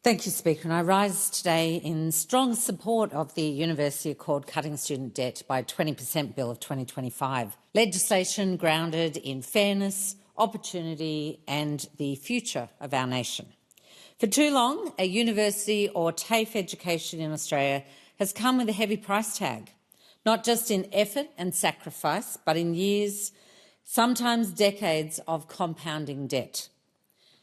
Thank you, Speaker. And I rise today in strong support of the University Accord Cutting Student Debt by 20% Bill of 2025, legislation grounded in fairness, opportunity and the future of our nation. For too long, a university or TAFE education in Australia has come with a heavy price tag, not just in effort and sacrifice, but in years, sometimes decades of compounding debt.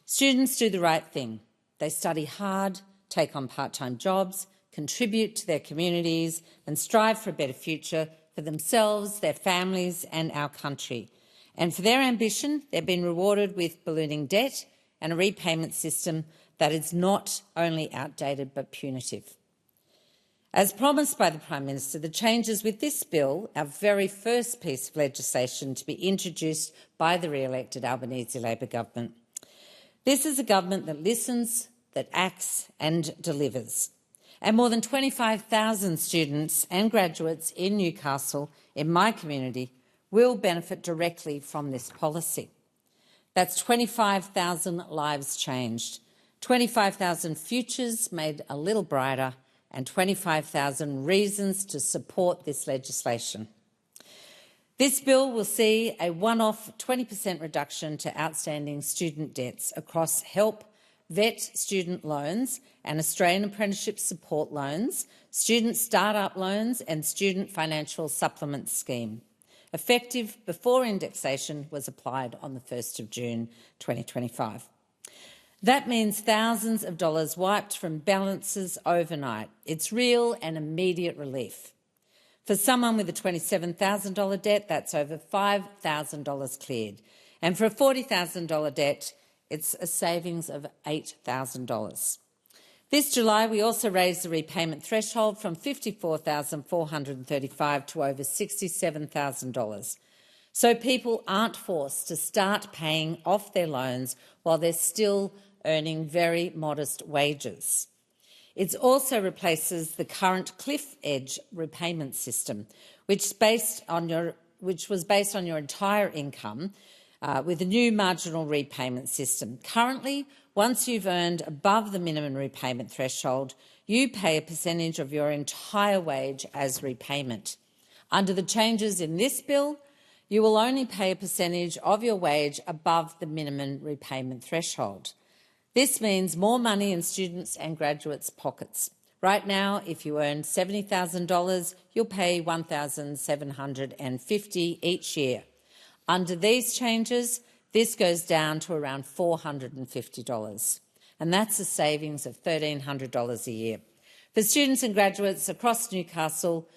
Students do the right thing. They study hard, take on part-time jobs, contribute to their communities and strive for a better future for themselves, their families and our country. And for their ambition, they've been rewarded with ballooning debt and a repayment system that is not only outdated but punitive. As promised by the Prime Minister, the changes with this bill, our very first piece of legislation to be introduced by the re-elected Albanese Labor government. This is a government that listens, that acts and delivers. And more than 25,000 students and graduates in Newcastle, in my community, will benefit directly from this policy. That's 25,000 lives changed, 25,000 futures made a little brighter and 25,000 reasons to support this legislation. This bill will see a one-off 20% reduction to outstanding student debts across HELP, VET student loans and Australian Apprenticeship Support loans, student start-up loans and student financial supplement scheme, effective before indexation was applied on the 1st of June 2025. That means thousands of dollars wiped from balances overnight. It's real and immediate relief. For someone with a $27,000 debt, that's over $5,000 cleared. And for a $40,000 debt, it's a savings of $8,000. This July, we also raised the repayment threshold from $54,435 to over $67,000. So people aren't forced to start paying off their loans while they're still earning very modest wages. It also replaces the current cliff edge repayment system, which was based on your entire income, with a new marginal repayment system. Currently, once you've earned above the minimum repayment threshold, you pay a percentage of your entire wage as repayment. Under the changes in this bill, you will only pay a percentage of your wage above the minimum repayment threshold. This means more money in students' and graduates' pockets. Right now, if you earn $70,000, you'll pay $1,750 each year. Under these changes, this goes down to around $450, and that's a savings of $1,300 a year. For students and graduates across Newcastle,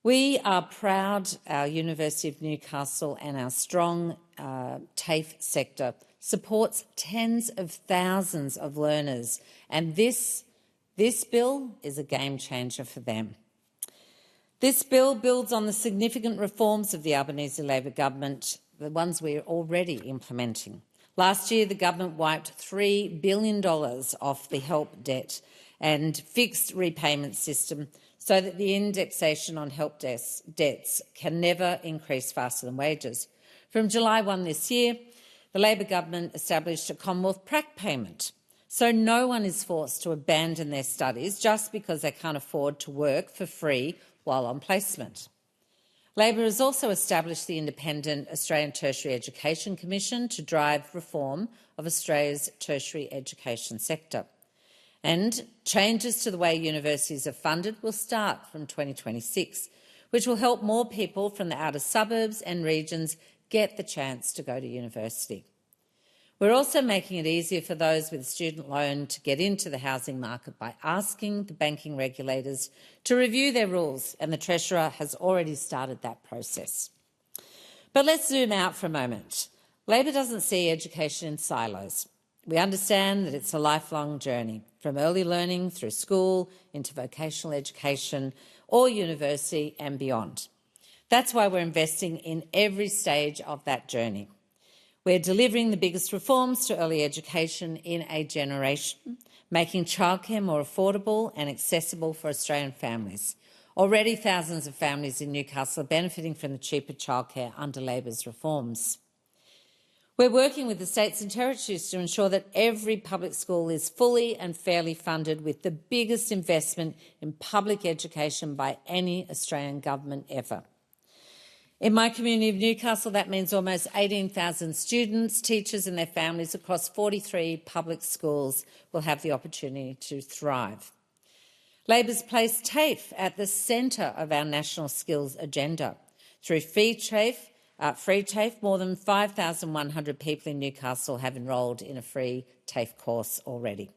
we are proud our University of Newcastle and our strong TAFE sector supports tens of thousands of learners, and this bill is a game changer for them. This bill builds on the significant reforms of the Albanese Labor government, the ones we're already implementing. Last year, the government wiped $3 billion off the HELP debt and fixed repayment system so that the indexation on HELP debts can never increase faster than wages. From July 1 this year, the Labor government established a Commonwealth prac payment, so no one is forced to abandon their studies just because they can't afford to work for free while on placement. Labor has also established the independent Australian Tertiary Education Commission to drive reform of Australia's tertiary education sector. And changes to the way universities are funded will start from 2026, which will help more people from the outer suburbs and regions get the chance to go to university. We're also making it easier for those with a student loan to get into the housing market by asking the banking regulators to review their rules, and the Treasurer has already started that process. But let's zoom out for a moment. Labor doesn't see education in silos. We understand that it's a lifelong journey, from early learning through school into vocational education or university and beyond. That's why we're investing in every stage of that journey. We're delivering the biggest reforms to early education in a generation, making childcare more affordable and accessible for Australian families. Already, thousands of families in Newcastle are benefiting from the cheaper childcare under Labor's reforms. We're working with the states and territories to ensure that every public school is fully and fairly funded, with the biggest investment in public education by any Australian government ever. In my community of Newcastle, that means almost 18,000 students, teachers and their families across 43 public schools will have the opportunity to thrive. Labor's placed TAFE at the centre of our national skills agenda. Through free TAFE, more than 5,100 people in Newcastle have enrolled in a free TAFE course already.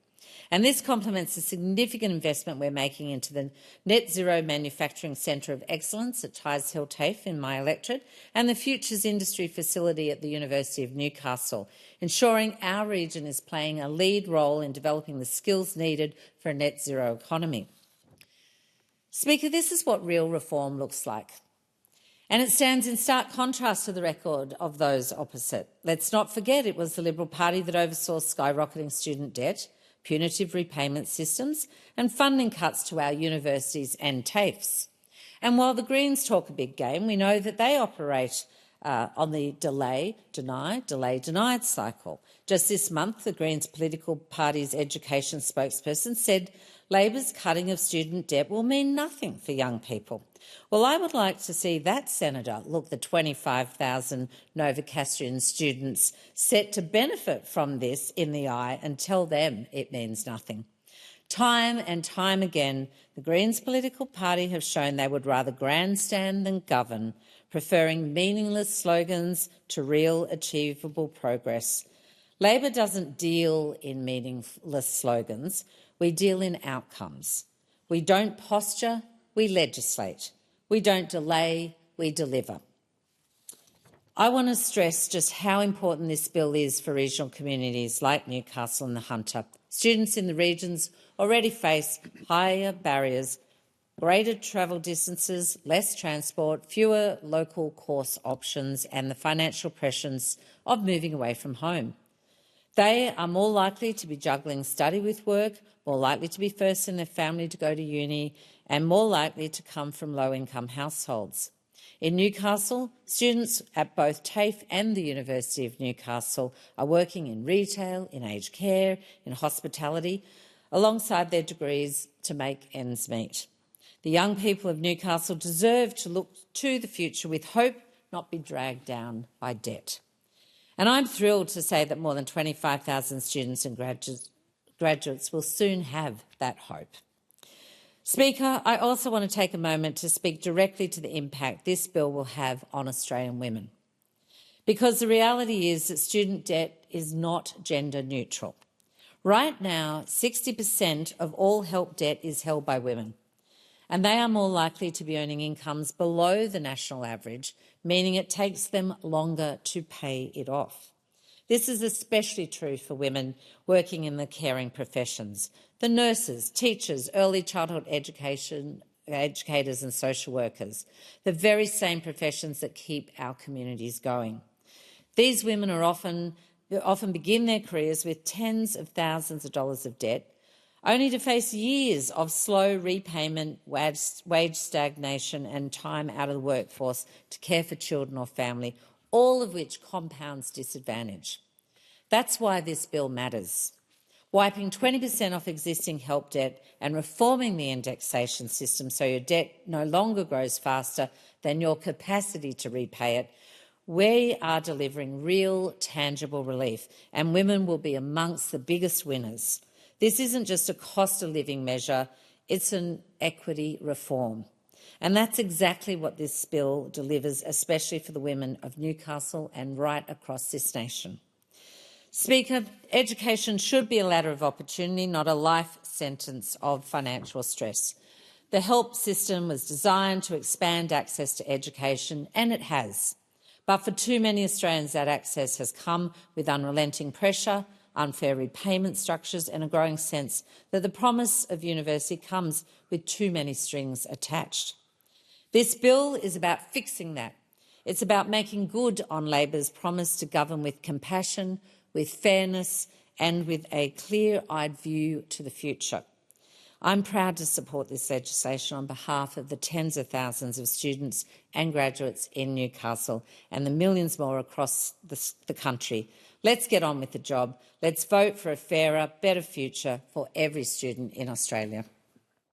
And this complements the significant investment we're making into the Net Zero Manufacturing Centre of Excellence at Tyes Hill TAFE in my electorate and the Futures Industry Facility at the University of Newcastle, ensuring our region is playing a lead role in developing the skills needed for a net zero economy. Speaker, this is what real reform looks like. And it stands in stark contrast to the record of those opposite. Let's not forget it was the Liberal Party that oversaw skyrocketing student debt, punitive repayment systems and funding cuts to our universities and TAFEs. And while the Greens talk a big game, we know that they operate on the delay-denied cycle. Just this month, the Greens political party's education spokesperson said Labor's cutting of student debt will mean nothing for young people. Well, I would like to see that senator look the 25,000 Novocastrian students set to benefit from this in the eye and tell them it means nothing. Time and time again, the Greens political party have shown they would rather grandstand than govern, preferring meaningless slogans to real achievable progress. Labor doesn't deal in meaningless slogans. We deal in outcomes. We don't posture, we legislate. We don't delay, we deliver. I want to stress just how important this bill is for regional communities like Newcastle and the Hunter. Students in the regions already face higher barriers, greater travel distances, less transport, fewer local course options and the financial pressures of moving away from home. They are more likely to be juggling study with work, more likely to be first in their family to go to uni and more likely to come from low-income households. In Newcastle, students at both TAFE and the University of Newcastle are working in retail, in aged care, in hospitality, alongside their degrees to make ends meet. The young people of Newcastle deserve to look to the future with hope, not be dragged down by debt. And I'm thrilled to say that more than 25,000 students and graduates will soon have that hope. Speaker, I also want to take a moment to speak directly to the impact this bill will have on Australian women. Because the reality is that student debt is not gender neutral. Right now, 60% of all help debt is held by women, and they are more likely to be earning incomes below the national average, meaning it takes them longer to pay it off. This is especially true for women working in the caring professions, the nurses, teachers, early childhood educators and social workers, the very same professions that keep our communities going. These women are often begin their careers with tens of thousands of dollars of debt, only to face years of slow repayment, wage stagnation and time out of the workforce to care for children or family, all of which compounds disadvantage. That's why this bill matters. Wiping 20% off existing help debt and reforming the indexation system so your debt no longer grows faster than your capacity to repay it, we are delivering real, tangible relief, and women will be amongst the biggest winners. This isn't just a cost of living measure, it's an equity reform. And that's exactly what this bill delivers, especially for the women of Newcastle and right across this nation. Speaker, education should be a ladder of opportunity, not a life sentence of financial stress. The help system was designed to expand access to education, and it has. But for too many Australians, that access has come with unrelenting pressure, unfair repayment structures and a growing sense that the promise of university comes with too many strings attached. This bill is about fixing that. It's about making good on Labor's promise to govern with compassion, with fairness and with a clear-eyed view to the future. I'm proud to support this legislation on behalf of the tens of thousands of students and graduates in Newcastle and the millions more across the country. Let's get on with the job. Let's vote for a fairer, better future for every student in Australia.